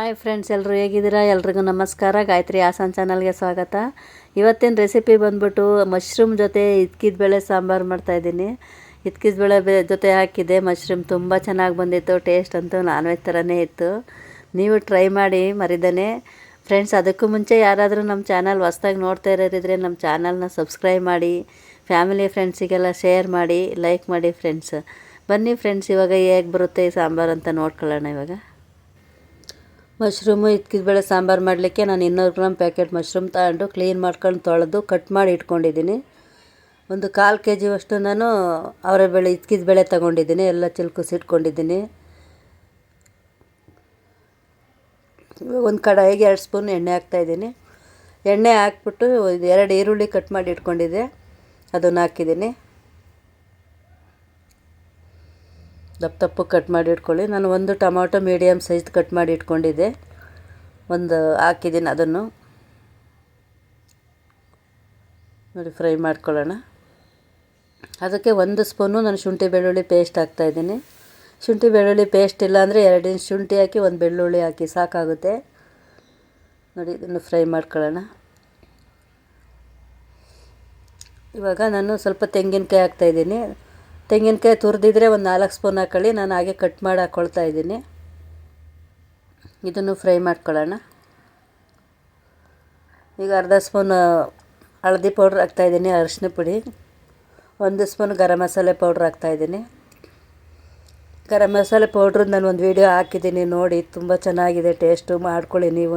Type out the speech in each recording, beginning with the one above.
Hi friends, ಎಲ್ಲರೂ ಹೇಗಿದ್ದೀರಾ? ಎಲ್ರಿಗೂ ನಮಸ್ಕಾರ. ಗಾಯತ್ರಿ ಹಾಸನ್ ಚಾನಲ್ಗೆ ಸ್ವಾಗತ. ಇವತ್ತಿನ ರೆಸಿಪಿ ಬಂದ್ಬಿಟ್ಟು ಮಶ್ರೂಮ್ ಜೊತೆ ಇದ್ಕಿದ ಬೇಳೆ ಸಾಂಬಾರು ಮಾಡ್ತಾಯಿದ್ದೀನಿ. ಇದ್ಕಿದ ಬೇಳೆ ಜೊತೆ ಹಾಕಿದೆ ಮಶ್ರೂಮ್, ತುಂಬ ಚೆನ್ನಾಗಿ ಬಂದಿತ್ತು. ಟೇಸ್ಟ್ ಅಂತೂ ನಾನ್ ವೆಜ್ ಥರನೇ ಇತ್ತು. ನೀವು ಟ್ರೈ ಮಾಡಿ ಮರಿದೇನೆ ಫ್ರೆಂಡ್ಸ್. ಅದಕ್ಕೂ ಮುಂಚೆ ಯಾರಾದರೂ ನಮ್ಮ ಚಾನಲ್ ಹೊಸ್ದಾಗಿ ನೋಡ್ತಾ ಇರೋರಿದ್ರೆ ನಮ್ಮ ಚಾನಲ್ನ ಸಬ್ಸ್ಕ್ರೈಬ್ ಮಾಡಿ, ಫ್ಯಾಮಿಲಿ ಫ್ರೆಂಡ್ಸಿಗೆಲ್ಲ ಶೇರ್ ಮಾಡಿ, ಲೈಕ್ ಮಾಡಿ ಫ್ರೆಂಡ್ಸ್. ಬನ್ನಿ ಫ್ರೆಂಡ್ಸ್, ಇವಾಗ ಹೇಗೆ ಬರುತ್ತೆ ಈ ಸಾಂಬಾರು ಅಂತ ನೋಡ್ಕೊಳ್ಳೋಣ. ಇವಾಗ ಮಶ್ರೂಮು ಇದ್ಕಿದ ಬೇಳೆ ಸಾಂಬಾರು ಮಾಡಲಿಕ್ಕೆ ನಾನು 200 ಗ್ರಾಮ್ ಪ್ಯಾಕೆಟ್ ಮಶ್ರೂಮ್ ತಗೊಂಡು ಕ್ಲೀನ್ ಮಾಡ್ಕೊಂಡು ತೊಳೆದು ಕಟ್ ಮಾಡಿ ಇಟ್ಕೊಂಡಿದ್ದೀನಿ. ಒಂದು 1/4 kg ಅಷ್ಟು ನಾನು ಅವರೆಬೇಳೆ ಇದ್ಕಿದ ಬೇಳೆ ತೊಗೊಂಡಿದ್ದೀನಿ. ಎಲ್ಲ ಚಿಲ್ಕುಸಿಟ್ಕೊಂಡಿದ್ದೀನಿ. ಒಂದು ಕಡಾಯಿಗೆ 2 ಸ್ಪೂನ್ ಎಣ್ಣೆ ಹಾಕ್ತಾಯಿದ್ದೀನಿ. ಎಣ್ಣೆ ಹಾಕ್ಬಿಟ್ಟು 2 ಈರುಳ್ಳಿ ಕಟ್ ಮಾಡಿ ಇಟ್ಕೊಂಡಿದ್ದೆ, ಅದನ್ನು ಹಾಕಿದ್ದೀನಿ. ದಪ್ಪು ಕಟ್ ಮಾಡಿ ಇಟ್ಕೊಳ್ಳಿ. ನಾನು ಒಂದು ಟೊಮಾಟೊ ಮೀಡಿಯಮ್ ಸೈಜ್ ಕಟ್ ಮಾಡಿ ಇಟ್ಕೊಂಡಿದ್ದೆ, ಒಂದು ಹಾಕಿದ್ದೀನಿ. ಅದನ್ನು ನೋಡಿ ಫ್ರೈ ಮಾಡ್ಕೊಳ್ಳೋಣ. ಅದಕ್ಕೆ 1 ಸ್ಪೂನು ನಾನು ಶುಂಠಿ ಬೆಳ್ಳುಳ್ಳಿ ಪೇಸ್ಟ್ ಹಾಕ್ತಾಯಿದ್ದೀನಿ. ಶುಂಠಿ ಬೆಳ್ಳುಳ್ಳಿ ಪೇಸ್ಟ್ ಇಲ್ಲಾಂದರೆ 2 ಇಂಚ್ ಶುಂಠಿ ಹಾಕಿ 1 ಬೆಳ್ಳುಳ್ಳಿ ಹಾಕಿ ಸಾಕಾಗುತ್ತೆ. ನೋಡಿ ಇದನ್ನು ಫ್ರೈ ಮಾಡ್ಕೊಳ್ಳೋಣ. ಇವಾಗ ನಾನು ಸ್ವಲ್ಪ ತೆಂಗಿನಕಾಯಿ ಹಾಕ್ತಾಯಿದ್ದೀನಿ. ತೆಂಗಿನಕಾಯಿ ತುರಿದಿದ್ರೆ ಒಂದು 4 ಸ್ಪೂನ್ ಹಾಕೊಳ್ಳಿ. ನಾನು ಹಾಗೆ ಕಟ್ ಮಾಡಿ ಹಾಕ್ಕೊಳ್ತಾ ಇದ್ದೀನಿ. ಇದನ್ನು ಫ್ರೈ ಮಾಡ್ಕೊಳ್ಳೋಣ. ಈಗ ಅರ್ಧ ಸ್ಪೂನ್ ಹಳದಿ ಪೌಡ್ರ್ ಹಾಕ್ತಾಯಿದ್ದೀನಿ, ಅರಿಶಿನ ಪುಡಿ. 1 ಸ್ಪೂನ್ ಗರಂ ಮಸಾಲೆ ಪೌಡ್ರ್ ಹಾಕ್ತಾಯಿದ್ದೀನಿ. ಗರಂ ಮಸಾಲೆ ಪೌಡ್ರು ನಾನು ಒಂದು ವೀಡಿಯೋ ಹಾಕಿದ್ದೀನಿ, ನೋಡಿ. ತುಂಬ ಚೆನ್ನಾಗಿದೆ ಟೇಸ್ಟು, ಮಾಡ್ಕೊಳ್ಳಿ ನೀವು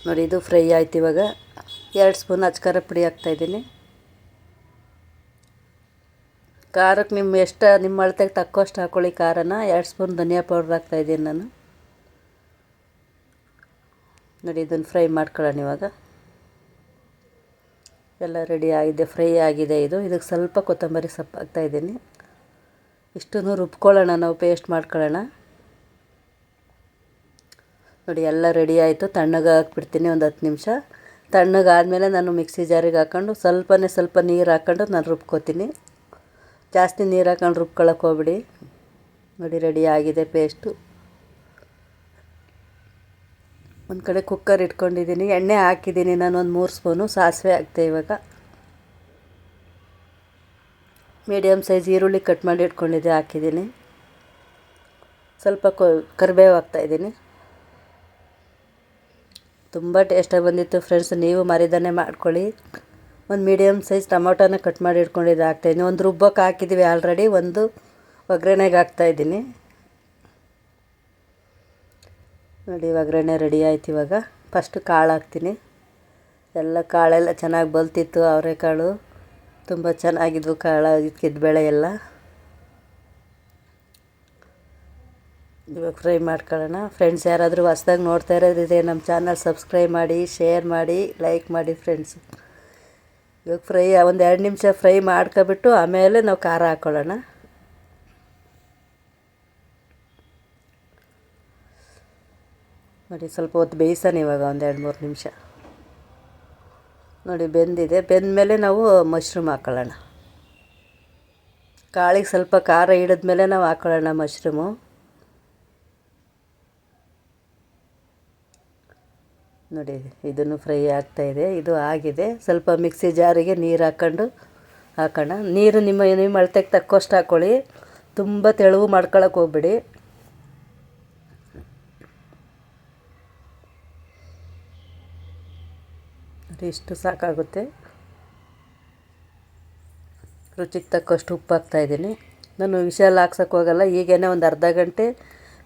ನೋಡಿ. ಇದು ಫ್ರೈ ಆಯ್ತು. ಇವಾಗ 2 ಸ್ಪೂನ್ ಅಚ್ಕಾರ ಪುಡಿ ಹಾಕ್ತಾಯಿದ್ದೀನಿ. ಖಾರಕ್ಕೆ ನಿಮ್ಮ ಅಳತೆಗೆ ತಕ್ಕಷ್ಟು ಹಾಕ್ಕೊಳ್ಳಿ ಖಾರನ. 2 ಸ್ಪೂನ್ ಧನಿಯಾ ಪೌಡ್ರ್ ಹಾಕ್ತಾಯಿದ್ದೀನಿ ನಾನು. ನೋಡಿ ಇದನ್ನು ಫ್ರೈ ಮಾಡ್ಕೊಳ್ಳೋಣ. ಇವಾಗ ಎಲ್ಲ ರೆಡಿ ಆಗಿದೆ, ಫ್ರೈ ಆಗಿದೆ. ಇದಕ್ಕೆ ಸ್ವಲ್ಪ ಕೊತ್ತಂಬರಿ ಸೊಪ್ಪು ಹಾಕ್ತಾಯಿದ್ದೀನಿ. ಇಷ್ಟನ್ನು ರುಬ್ಕೊಳ್ಳೋಣ, ನಾವು ಪೇಸ್ಟ್ ಮಾಡ್ಕೊಳ್ಳೋಣ. ನೋಡಿ ಎಲ್ಲ ರೆಡಿ ಆಯಿತು. ತಣ್ಣಗೆ ಹಾಕ್ಬಿಡ್ತೀನಿ ಒಂದು 10 ನಿಮಿಷ. ತಣ್ಣಗಾದಮೇಲೆ ನಾನು ಮಿಕ್ಸಿ ಜಾರಿಗೆ ಹಾಕ್ಕೊಂಡು ಸ್ವಲ್ಪ ನೀರು ಹಾಕ್ಕೊಂಡು ನಾನು ರುಬ್ಕೋತೀನಿ. ಜಾಸ್ತಿ ನೀರು ಹಾಕೊಂಡು ರುಬ್ಕೊಳ್ಳೋಕೆ ಹೋಗ್ಬಿಡಿ. ನೋಡಿ ರೆಡಿ ಆಗಿದೆ ಪೇಸ್ಟು. ಒಂದು ಕಡೆ ಕುಕ್ಕರ್ ಇಟ್ಕೊಂಡಿದ್ದೀನಿ, ಎಣ್ಣೆ ಹಾಕಿದ್ದೀನಿ ನಾನು ಒಂದು 3 ಸ್ಪೂನು. ಸಾಸಿವೆ ಹಾಕ್ತೆ. ಇವಾಗ ಮೀಡಿಯಮ್ ಸೈಜ್ ಈರುಳ್ಳಿ ಕಟ್ ಮಾಡಿ ಇಟ್ಕೊಂಡಿದ್ದೆ, ಹಾಕಿದ್ದೀನಿ. ಸ್ವಲ್ಪ ಕರಿಬೇವು ಹಾಕ್ತಾಯಿದ್ದೀನಿ. ತುಂಬ ಟೇಸ್ಟಾಗಿ ಬಂದಿತ್ತು ಫ್ರೆಂಡ್ಸ್, ನೀವು ಮರಿದಾನೆ ಮಾಡ್ಕೊಳ್ಳಿ. ಒಂದು ಮೀಡಿಯಮ್ ಸೈಜ್ ಟೊಮೊಟೊನ ಕಟ್ ಮಾಡಿ ಇಟ್ಕೊಂಡಿದ್ದೆ ಹಾಕ್ತಾಯಿದ್ದೀನಿ. ಒಂದು ರುಬ್ಬಕ್ಕೆ ಹಾಕಿದ್ದೀವಿ ಆಲ್ರೆಡಿ, ಒಂದು ಒಗ್ಗರಣೆಗೆ ಹಾಕ್ತಾಯಿದ್ದೀನಿ. ನೋಡಿ ಒಗ್ಗರಣೆ ರೆಡಿ ಆಯ್ತು. ಇವಾಗ ಫಸ್ಟು ಕಾಳು ಹಾಕ್ತೀನಿ. ಎಲ್ಲ ಕಾಳೆಲ್ಲ ಚೆನ್ನಾಗಿ ಬಲ್ತಿತ್ತು. ಅವರೆಕಾಳು ತುಂಬ ಚೆನ್ನಾಗಿದ್ವು, ಕಾಳು ಇದ್ಕಿದ ಬೇಳೆ ಎಲ್ಲ. ಇವಾಗ ಫ್ರೈ ಮಾಡ್ಕೊಳ್ಳೋಣ. ಫ್ರೆಂಡ್ಸ್, ಯಾರಾದರೂ ಹೊಸ್ದಾಗಿ ನೋಡ್ತಾ ಇರೋದಿದೆ ನಮ್ಮ ಚಾನಲ್ ಸಬ್ಸ್ಕ್ರೈಬ್ ಮಾಡಿ, ಶೇರ್ ಮಾಡಿ, ಲೈಕ್ ಮಾಡಿ ಫ್ರೆಂಡ್ಸ್. ಇವಾಗ ಫ್ರೈ ಒಂದು 2 ನಿಮಿಷ ಫ್ರೈ ಮಾಡ್ಕೊಬಿಟ್ಟು ಆಮೇಲೆ ನಾವು ಖಾರ ಹಾಕ್ಕೊಳ್ಳೋಣ. ನೋಡಿ ಸ್ವಲ್ಪ ಹೊತ್ತು ಬೇಯಿಸೋಣ ಇವಾಗ ಒಂದು 2-3 ನಿಮಿಷ. ನೋಡಿ ಬೆಂದಿದೆ. ಬೆಂದಮೇಲೆ ನಾವು ಮಶ್ರೂಮ್ ಹಾಕ್ಕೊಳ್ಳೋಣ. ಕಾಳಿಗೆ ಸ್ವಲ್ಪ ಖಾರ ಹಿಡಿದ್ಮೇಲೆ ನಾವು ಹಾಕ್ಕೊಳ್ಳೋಣ ಮಶ್ರೂಮು. ನೋಡಿ ಇದನ್ನು ಫ್ರೈ ಆಗ್ತಾಯಿದೆ. ಇದು ಆಗಿದೆ. ಸ್ವಲ್ಪ ಮಿಕ್ಸಿ ಜಾರಿಗೆ ನೀರು ಹಾಕೋಣ. ನೀರು ನಿಮ್ಮ ಅಳತೆಗೆ ತಕ್ಕಷ್ಟು ಹಾಕ್ಕೊಳ್ಳಿ. ತುಂಬ ತೆಳುವು ಮಾಡ್ಕೊಳಕ್ಕೆ ಹೋಗ್ಬೇಡಿ. ಇಷ್ಟು ಸಾಕಾಗುತ್ತೆ. ರುಚಿಗೆ ತಕ್ಕಷ್ಟು ಉಪ್ಪು ಹಾಕ್ತಾಯಿದ್ದೀನಿ. ನಾನು ವಿಷಲ್ ಹಾಕ್ಸೋಕ್ಕೆ ಹೋಗಲ್ಲ. ಈಗೇನೆ ಒಂದು ಅರ್ಧ ಗಂಟೆ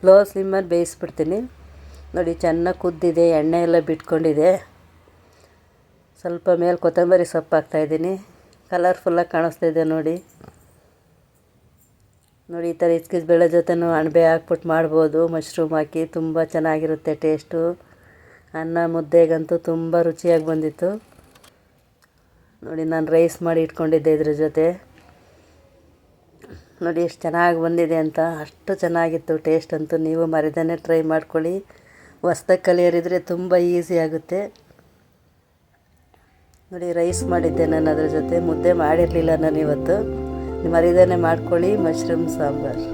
ಲೋ ಸ್ಲಿಮ್ಮಲ್ಲಿ ಬೇಯಿಸ್ಬಿಡ್ತೀನಿ. ನೋಡಿ ಚೆನ್ನಾಗಿ ಕುದ್ದಿದೆ, ಎಣ್ಣೆ ಎಲ್ಲ ಬಿಟ್ಕೊಂಡಿದೆ. ಸ್ವಲ್ಪ ಮೇಲೆ ಕೊತ್ತಂಬರಿ ಸೊಪ್ಪು ಹಾಕ್ತಾಯಿದ್ದೀನಿ. ಕಲರ್ಫುಲ್ಲಾಗಿ ಕಾಣಿಸ್ತಾಯಿದೆ ನೋಡಿ. ಈ ಥರ ಇದ್ಕಿದ ಬೇಳೆ ಜೊತೆನೂ ಅಣಬೆ ಹಾಕ್ಬಿಟ್ಟು ಮಾಡ್ಬೋದು, ಮಶ್ರೂಮ್ ಹಾಕಿ. ತುಂಬ ಚೆನ್ನಾಗಿರುತ್ತೆ ಟೇಸ್ಟು. ಅನ್ನ ಮುದ್ದೆಗಂತೂ ತುಂಬ ರುಚಿಯಾಗಿ ಬಂದಿತ್ತು. ನೋಡಿ ನಾನು ರೈಸ್ ಮಾಡಿ ಇಟ್ಕೊಂಡಿದ್ದೆ ಇದ್ರ ಜೊತೆ. ನೋಡಿ ಎಷ್ಟು ಚೆನ್ನಾಗಿ ಬಂದಿದೆ ಅಂತ. ಅಷ್ಟು ಚೆನ್ನಾಗಿತ್ತು ಟೇಸ್ಟ್ ಅಂತೂ. ನೀವು ಮರಿದಾನೆ ಟ್ರೈ ಮಾಡ್ಕೊಳ್ಳಿ. ಹೊಸ್ದಾಗಿ ಕಲಿಯೋರಿದ್ರೆ ತುಂಬ ಈಸಿ ಆಗುತ್ತೆ. ನೋಡಿ ರೈಸ್ ಮಾಡಿದ್ದೆ ನಾನು, ಅದ್ರ ಜೊತೆ ಮುದ್ದೆ ಮಾಡಿರಲಿಲ್ಲ ನಾನು ಇವತ್ತು. ಮರಿದಾನೆ ಮಾಡ್ಕೊಳ್ಳಿ ಮಶ್ರೂಮ್ ಸಾಂಬಾರು.